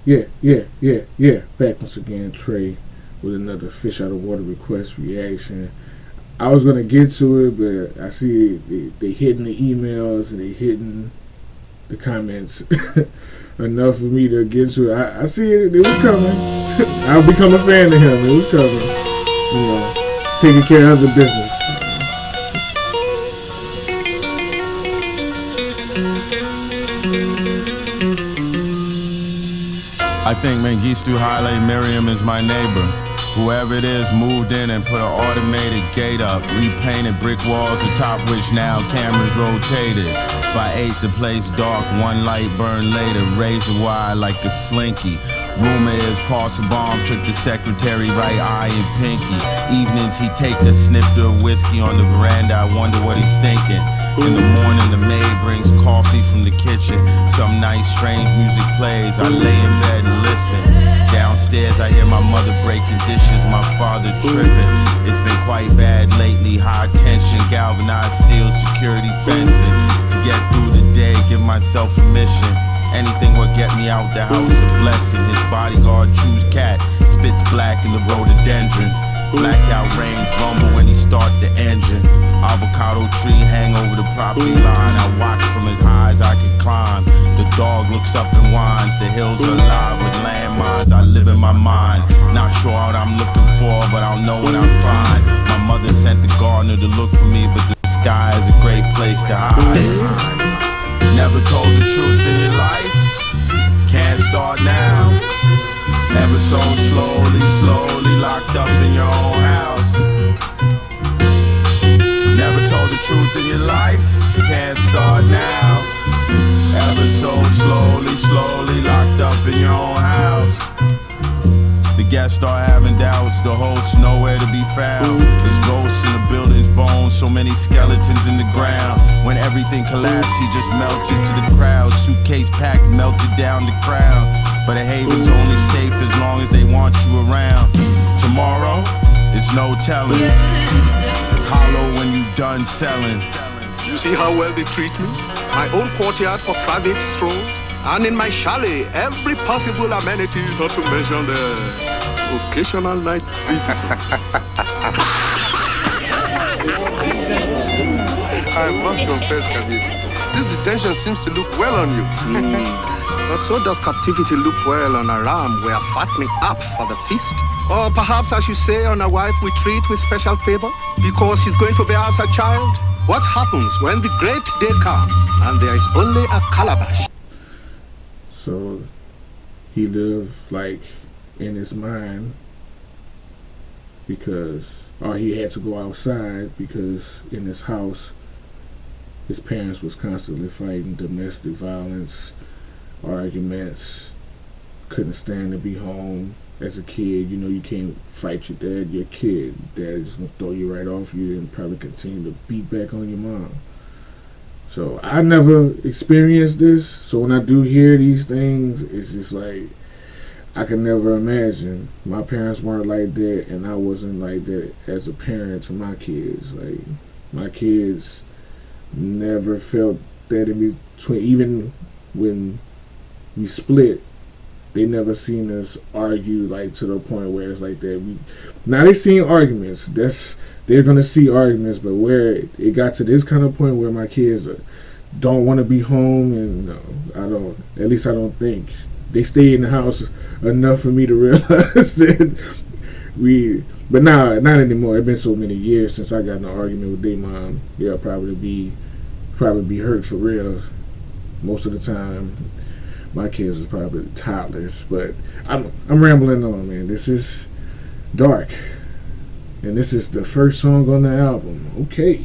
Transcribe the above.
Yeah. Back once again, Trey, with another fish out of water request reaction. I was gonna get to it, but I see they hitting the emails and they hitting the comments enough for me to get to it. I see it. It was coming. I'll become a fan of him. It was coming. You know, taking care of the business. I think Mengistu Haile Miriam is my neighbor. Whoever it is moved in and put an automated gate up, repainted brick walls atop which now cameras rotated. By 8 the place dark, one light burned later, razor wire like a slinky. Rumor is Paulson took the secretary right eye and pinky. Evenings he take a snifter of whiskey on the veranda, I wonder what he's thinking. In the morning the maid brings coffee from the kitchen. Some nice strange music plays, I lay in bed and listen. Downstairs I hear my mother breaking dishes, my father tripping. It's been quite bad lately, high tension, galvanized steel security fencing. To get through the day, give myself a mission. Anything will get me out the house, a blessing. His bodyguard chews cat, spits black in the rhododendron. Blacked out rains rumble when he start the engine. Avocado tree hang over the property line. I watch from as high as I can climb. The dog looks up and whines. The hills are alive with landmines. I live in my mind, not sure what I'm looking for, but I'll know when I find. My mother sent the gardener to look for me, but the sky is a great place to hide. Never told the truth in your life, can't start now. Ever so slowly locked up in your own house. Never told the truth in your life, can't start now. Ever so slowly locked up in your own house. The guests start having doubts, the host nowhere to be found. There's ghosts in the building's bones, so many skeletons in the ground. When everything collapsed, he just melted to the crowd. Suitcase packed, melted down the crown. But a haven's only safe as long as they want you around. Tomorrow, it's no telling. Hollow when you done selling. You see how well they treat me? My own courtyard for private strolls. And in my chalet, every possible amenity, not to mention the occasional night visitor. I must confess, Kabir, this detention seems to look well on you. But so does captivity look well on a ram we are fattening up for the feast. Or perhaps I should say on a wife we treat with special favor because she's going to bear us a child. What happens when the great day comes and there is only a calabash? So he lived like in his mind because, or he had to go outside because in his house his parents was constantly fighting, domestic violence, arguments, couldn't stand to be home as a kid. You know, you can't fight your dad, your kid. Dad is gonna throw you right off you and probably continue to beat back on your mom. So I never experienced this, so when I do hear these things, it's just like I can never imagine. My parents weren't like that, and I wasn't like that as a parent to my kids. Like, my kids never felt that in between. Even when we split, they never seen us argue like to the point where it's like that. Now they seen arguments. They're gonna see arguments, but where it got to this kind of point where my kids don't want to be home, and no, I don't. At least I don't think they stay in the house enough for me to realize that we. But now, not anymore. It's been so many years since I got in an argument with their mom. Yeah, probably be hurt for real. Most of the time, my kids was probably toddlers. But I'm rambling on, man. This is dark. And this is the first song on the album. Okay.